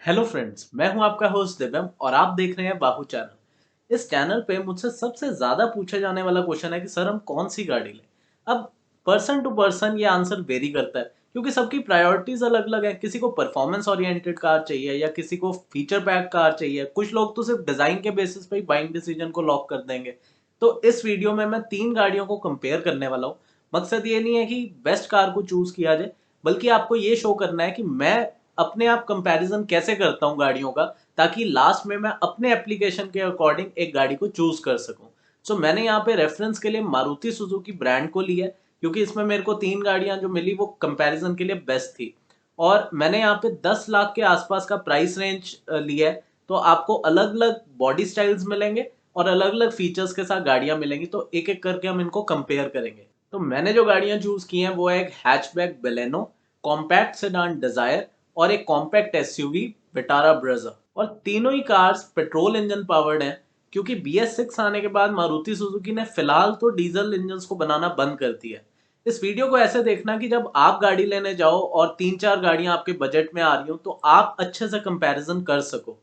Hello friends, मैं हूं आपका होस्ट दिव्यम और आप देख रहे हैं बाहू चैनल। इस चैनल पे मुझसे सबसे ज्यादा पूछा जाने वाला क्वेश्चन है कि सर हम कौन सी गाड़ी लें। अब पर्सन टू पर्सन ये आंसर वेरी करता है क्योंकि सबकी प्रायोरिटीज अलग अलग है। किसी को परफॉर्मेंस ओरिएंटेड कार चाहिए या किसी को फीचर पैक कार चाहिए। कुछ लोग तो सिर्फ डिजाइन के बेसिस पे ही बाइंग डिसीजन को लॉक कर देंगे। तो इस वीडियो में मैं तीन गाड़ियों को कंपेयर करने वाला हूँ। मकसद ये नहीं है कि बेस्ट कार को चूज किया जाए, बल्कि आपको ये शो करना है कि मैं अपने आप कंपैरिजन कैसे करता हूँ गाड़ियों का, ताकि लास्ट में मैं अपने एप्लीकेशन के अकॉर्डिंग एक गाड़ी को चूज कर सकूं। सो मैंने यहाँ पे रेफरेंस के लिए मारुति सुजुकी ब्रांड को लिया है, क्योंकि इसमें मेरे को तीन गाड़ियां जो मिली वो कंपैरिजन के लिए बेस्ट थी। और मैंने यहाँ पे 10 लाख के आसपास का प्राइस रेंज लिया है। तो आपको अलग अलग बॉडी स्टाइल्स मिलेंगे और अलग अलग फीचर्स के साथ गाड़ियां मिलेंगी, तो एक एक करके हम इनको कंपेयर करेंगे। तो मैंने जो गाड़ियां चूज की हैं वो है एक hatchback Baleno, compact sedan Dzire और एक कॉम्पैक्ट एसयूवी विटारा ब्रेजा। और तीनों ही कार्स पेट्रोल इंजन पावर्ड हैं, क्योंकि BS6 आने के बाद मारुति सुजुकी ने फिलहाल तो डीजल इंजन को बनाना बंद कर दिया है। इस वीडियो को ऐसे देखना कि जब आप गाड़ी लेने जाओ और तीन चार गाड़ियां आपके बजट में आ रही हो तो आप अच्छे से कंपैरिजन कर सको।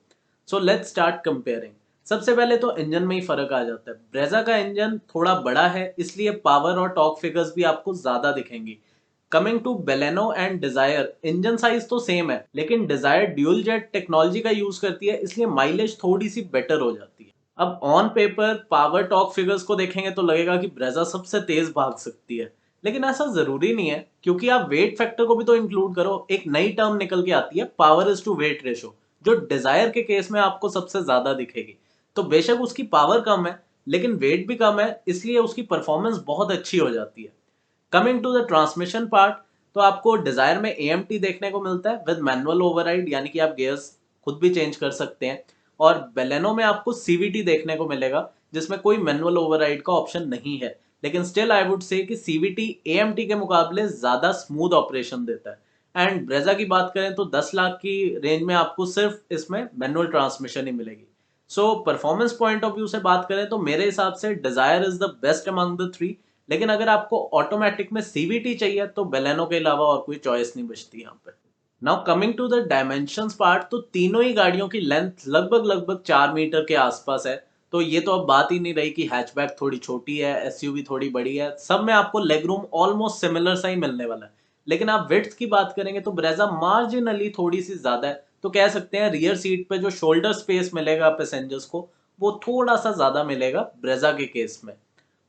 So let's start comparing. सबसे पहले तो इंजन में ही फर्क आ जाता है। ब्रेजा का इंजन थोड़ा बड़ा है, इसलिए पावर और टॉर्क फिगर्स भी आपको ज्यादा दिखेंगी। Coming to Baleno and Dzire, engine size तो सेम है, लेकिन डिजायर ड्यूल जेट टेक्नोलॉजी का यूज करती है, इसलिए माइलेज थोड़ी सी बेटर हो जाती है। अब on paper power torque figures को देखेंगे तो लगेगा कि ब्रेजा सबसे तेज भाग सकती है, लेकिन ऐसा जरूरी नहीं है, क्योंकि आप वेट फैक्टर को भी तो इंक्लूड करो। एक नई टर्म निकल के आती है, power is to weight ratio, जो डिजायर के केस में आपको सबसे ज्यादा दिखेगी। तो बेशक उसकी पावर कम है, लेकिन वेट भी कम है, इसलिए उसकी परफॉर्मेंस बहुत अच्छी हो जाती है। Coming to the transmission part, तो आपको डिजायर में AMT देखने को मिलता है विद मैनुअल ओवरराइड, यानी कि आप गियर्स खुद भी चेंज कर सकते हैं। और बेलेनो में आपको CVT देखने को मिलेगा, जिसमें कोई मैनुअल ओवरराइड का ऑप्शन नहीं है, लेकिन स्टिल आई वुड से कि CVT AMT के मुकाबले ज्यादा स्मूथ ऑपरेशन देता है। एंड ब्रेजा की बात करें तो 10 लाख की रेंज में आपको सिर्फ इसमें मैनुअल ट्रांसमिशन ही मिलेगी। So performance point of view से बात करें तो मेरे हिसाब से desire is the best among the three. लेकिन अगर आपको ऑटोमेटिक में CVT चाहिए तो बेलेनो के अलावा और कोई चॉइस नहीं बचती यहाँ पे। Now coming to the dimensions part, तो तीनों ही गाड़ियों की लेंथ लगभग लगभग 4 मीटर के आसपास है। तो ये तो अब बात ही नहीं रही कि हैचबैक थोड़ी छोटी है, SUV थोड़ी बड़ी है, सब में आपको लेग रूम ऑलमोस्ट सिमिलर सा ही मिलने वाला है। लेकिन आप विड्थ की बात करेंगे तो ब्रेजा मार्जिनली थोड़ी सी ज्यादा है। तो कह सकते हैं रियर सीट पे जो शोल्डर स्पेस मिलेगा पैसेंजर्स को, वो थोड़ा सा ज्यादा मिलेगा ब्रेजा के केस में।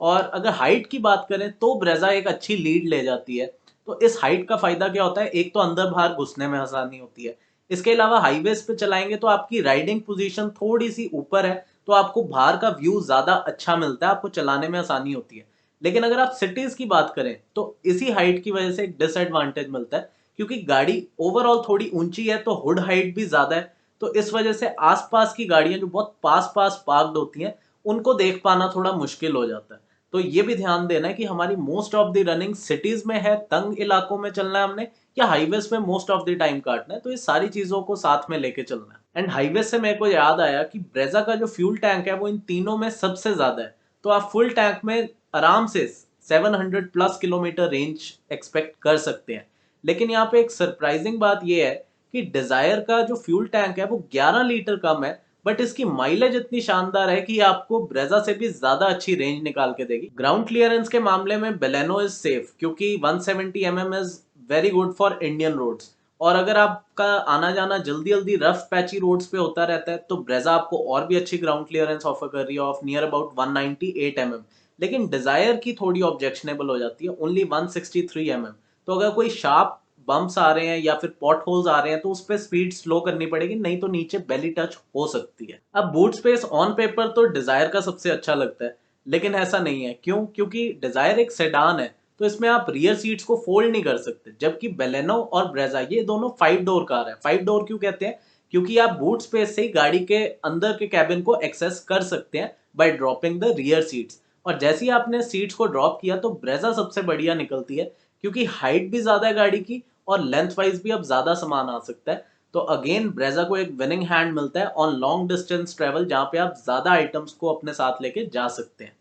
और अगर हाइट की बात करें तो ब्रेजा एक अच्छी लीड ले जाती है। तो इस हाइट का फायदा क्या होता है, एक तो अंदर बाहर घुसने में आसानी होती है। इसके अलावा हाईवेज पे चलाएंगे तो आपकी राइडिंग पोजीशन थोड़ी सी ऊपर है, तो आपको बाहर का व्यू ज्यादा अच्छा मिलता है, आपको चलाने में आसानी होती है। लेकिन अगर आप सिटीज की बात करें तो इसी हाइट की वजह से एक डिसएडवांटेज मिलता है, क्योंकि गाड़ी ओवरऑल थोड़ी ऊंची है तो हुड हाइट भी ज्यादा है। तो इस वजह से आसपास की गाड़ियां जो बहुत पास पास पार्क्ड होती हैं, उनको देख पाना थोड़ा मुश्किल हो जाता है। तो ये भी ध्यान देना है कि हमारी most of the running cities में है, तंग इलाकों में चलना है हमने, या हाईवेज में मोस्ट ऑफ द टाइम काटना है। तो ये सारी चीजों को साथ में लेके चलना है। एंड हाईवे से मेरे को याद आया कि ब्रेजा का जो फ्यूल टैंक है वो इन तीनों में सबसे ज्यादा है। तो आप फुल टैंक में आराम से 700+ किलोमीटर रेंज एक्सपेक्ट कर सकते हैं। लेकिन यहाँ पे एक सरप्राइजिंग बात यह है कि डिजायर का जो फ्यूल टैंक है वो 11 लीटर कम है, बट इसकी माइलेज इतनी शानदार है कि आपको ब्रेजा से भी ज्यादा अच्छी रेंज निकाल के देगी। ग्राउंड क्लियरेंस के मामले में बेलेनो इज सेफ, क्योंकि 170 mm is very good for Indian roads. और अगर आपका आना जाना जल्दी जल्दी रफ पैची रोड्स पे होता रहता है तो ब्रेजा आपको और भी अच्छी ग्राउंड क्लियरेंस ऑफर कर रही है ऑफ नियर अबाउट 198 mm। लेकिन डिजायर की थोड़ी ऑब्जेक्शनेबल हो जाती है, ओनली 163 mm। तो अगर कोई शार्प बम्प्स आ रहे हैं या फिर पॉट होल्स आ रहे हैं तो उस पर स्पीड स्लो करनी पड़ेगी, नहीं तो नीचे बेली टच हो सकती है। अब बूट स्पेस ऑन पेपर तो डिजायर का सबसे अच्छा लगता है, लेकिन ऐसा नहीं है। क्यों? क्योंकि डिजायर एक सेडान है, तो इसमें आप रियर सीट्स को फोल्ड नहीं कर सकते, जबकि बेलेनो और ब्रेजा ये दोनों 5 डोर कार है। 5 डोर क्यों कहते हैं? क्योंकि आप बूट स्पेस से ही गाड़ी के अंदर के कैबिन को एक्सेस कर सकते हैं by dropping the rear seats. और जैसे ही आपने सीट्स को ड्रॉप किया तो ब्रेजा सबसे बढ़िया निकलती है, क्योंकि हाइट भी ज्यादा है गाड़ी की और लेंथ वाइज भी अब ज्यादा सामान आ सकता है। तो अगेन ब्रेजा को एक विनिंग हैंड मिलता है ऑन लॉन्ग डिस्टेंस ट्रेवल, जहां पे आप ज्यादा आइटम्स को अपने साथ लेके जा सकते हैं।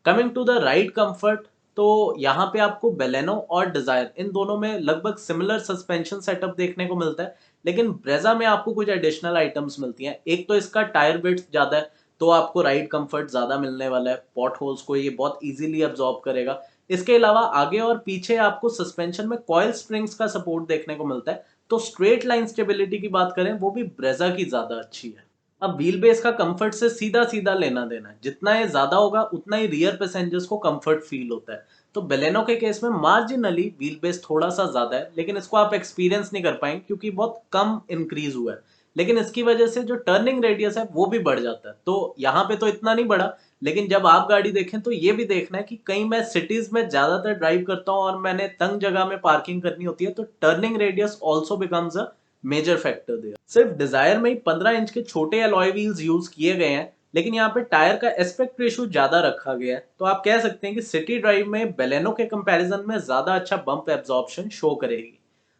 Coming to the ride comfort, तो यहाँ पे आपको बेलेनो और डिजायर इन दोनों में लगभग सिमिलर सस्पेंशन सेटअप देखने को मिलता है, लेकिन ब्रेजा में आपको कुछ एडिशनल आइटम्स मिलती हैं। एक तो इसका टायर विड्थ ज्यादा है, तो आपको राइड कंफर्ट ज्यादा मिलने वाला है, पॉट होल्स को ये बहुत इजीली अब्जॉर्ब करेगा। इसके अलावा आगे और पीछे आपको सस्पेंशन में कॉइल स्प्रिंग्स का सपोर्ट देखने को मिलता है, तो स्ट्रेट लाइन स्टेबिलिटी की बात करें वो भी ब्रेजा की ज्यादा अच्छी है। अब व्हील बेस का कंफर्ट से सीधा सीधा लेना देना है, जितना ये ज्यादा होगा उतना ही रियर पैसेंजर्स को कंफर्ट फील होता है। तो बेलेनो के केस में मार्जिनली व्हील बेस थोड़ा सा ज्यादा है, लेकिन इसको आप एक्सपीरियंस नहीं कर पाएंगे क्योंकि बहुत कम इंक्रीज हुआ है। लेकिन इसकी वजह से जो टर्निंग रेडियस है वो भी बढ़ जाता है, तो यहाँ पे तो इतना नहीं बढ़ा। लेकिन जब आप गाड़ी देखें तो ये भी देखना है कि कहीं मैं सिटीज में ज्यादातर ड्राइव करता हूँ और मैंने तंग जगह में पार्किंग करनी होती है, तो turning radius also becomes a major factor there. सिर्फ डिजायर में ही 15 इंच के छोटे अलॉय व्हील्स यूज किए गए हैं, लेकिन यहाँ पे टायर का एस्पेक्ट रेशियो ज्यादा रखा गया है, तो आप कह सकते हैं कि सिटी ड्राइव में बेलेनो के कंपैरिजन में ज्यादा अच्छा बम्प एब्जॉर्प्शन शो करेगी।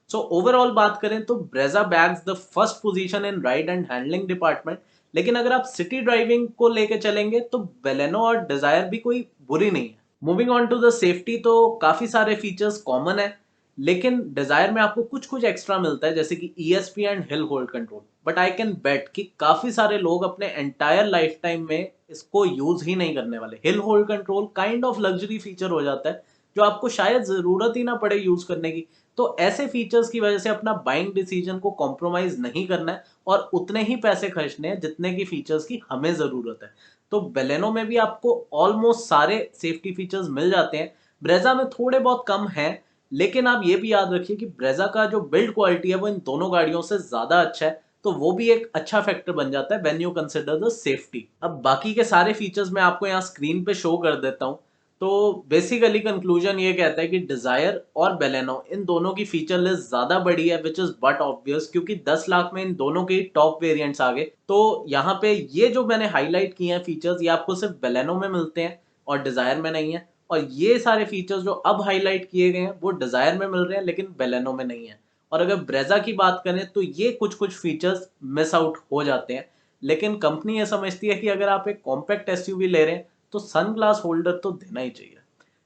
सो ओवरऑल बात करें तो Brezza bags the first position in ride and handling department, लेकिन अगर आप सिटी ड्राइविंग को लेके चलेंगे तो बेलेनो और डिजायर भी कोई बुरी नहीं है। Moving on to the safety, तो काफी सारे फीचर्स कॉमन है, लेकिन डिजायर में आपको कुछ कुछ एक्स्ट्रा मिलता है, जैसे कि ESP and hill hold control. But I can bet कि काफी सारे लोग अपने एंटायर लाइफ टाइम में इसको यूज ही नहीं करने वाले। Hill hold control kind of luxury feature हो जाता है, जो आपको शायद जरूरत ही ना पड़े यूज करने की। तो ऐसे फीचर्स की वजह से अपना बाइंग डिसीजन को कॉम्प्रोमाइज नहीं करना है और उतने ही पैसे खर्चने हैं जितने की फीचर्स की हमें जरूरत है। तो बेलेनो में भी आपको ऑलमोस्ट सारे सेफ्टी फीचर्स मिल जाते हैं, ब्रेजा में थोड़े बहुत कम हैं। लेकिन आप ये भी याद रखिए कि ब्रेजा का जो बिल्ड क्वालिटी है वो इन दोनों गाड़ियों से ज्यादा अच्छा है, तो वो भी एक अच्छा फैक्टर बन जाता है when you consider the safety. अब बाकी के सारे फीचर्स मैं आपको यहाँ स्क्रीन पे शो कर देता हूँ। तो बेसिकली कंक्लूजन ये कहता है कि डिजायर और बेलेनो इन दोनों की फीचर लिस्ट ज्यादा बड़ी है, विच इज बट ऑब्वियस, क्योंकि 10 लाख में इन दोनों के टॉप वेरिएंट्स आ गए। तो यहाँ पे ये जो मैंने हाईलाइट किए हैं फीचर्स, ये आपको सिर्फ बेलेनो में मिलते हैं और डिजायर में नहीं है। और ये सारे फीचर्स जो अब हाईलाइट किए गए हैं वो डिजायर में मिल रहे हैं लेकिन बेलेनो में नहीं है। और अगर ब्रेजा की बात करें तो ये कुछ कुछ फीचर्स मिस आउट हो जाते हैं, लेकिन कंपनी ये समझती है कि अगर आप एक कॉम्पैक्ट एसयूवी ले रहे हैं तो सन ग्लास होल्डर तो देना ही चाहिए।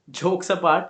जोक्स अपार्ट,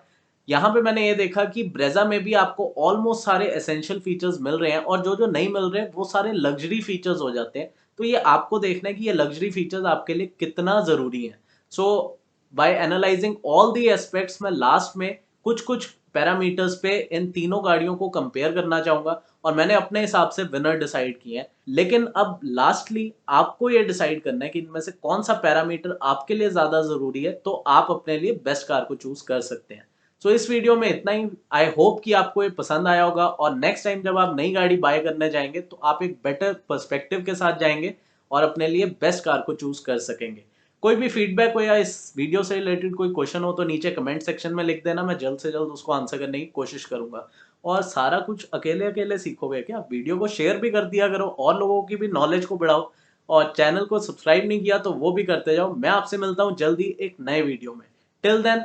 यहाँ पे मैंने ये देखा कि ब्रेजा में भी आपको ऑलमोस्ट सारे एसेंशियल फीचर्स मिल रहे हैं और जो जो नहीं मिल रहे वो सारे लग्जरी फीचर्स हो जाते हैं। तो ये आपको देखना है कि ये लग्जरी फीचर्स आपके लिए कितना जरूरी है। So by analysing all the aspects, मैं लास्ट में कुछ कुछ पैरामीटर्स पे इन तीनों गाड़ियों को कंपेयर करना चाहूंगा और मैंने अपने हिसाब से विनर डिसाइड किए हैं। लेकिन अब लास्टली आपको ये डिसाइड करना है कि इनमें से कौन सा पैरामीटर आपके लिए ज्यादा जरूरी है, तो आप अपने लिए बेस्ट कार को चूज कर सकते हैं। सो इस वीडियो में इतना ही। आई होप कि आपको ये पसंद आया होगा और नेक्स्ट टाइम जब आप नई गाड़ी बाय करने जाएंगे तो आप एक बेटर पर्सपेक्टिव के साथ जाएंगे और अपने लिए बेस्ट कार को चूज कर सकेंगे। कोई भी फीडबैक हो या इस वीडियो से रिलेटेड कोई क्वेश्चन हो तो नीचे कमेंट सेक्शन में लिख देना, मैं जल्द से जल्द उसको आंसर करने की कोशिश करूंगा। और सारा कुछ अकेले अकेले सीखोगे क्या? वीडियो को शेयर भी कर दिया करो और लोगों की भी नॉलेज को बढ़ाओ, और चैनल को सब्सक्राइब नहीं किया तो वो भी करते जाओ। मैं आपसे मिलता हूँ जल्दी एक नए वीडियो में। Till then,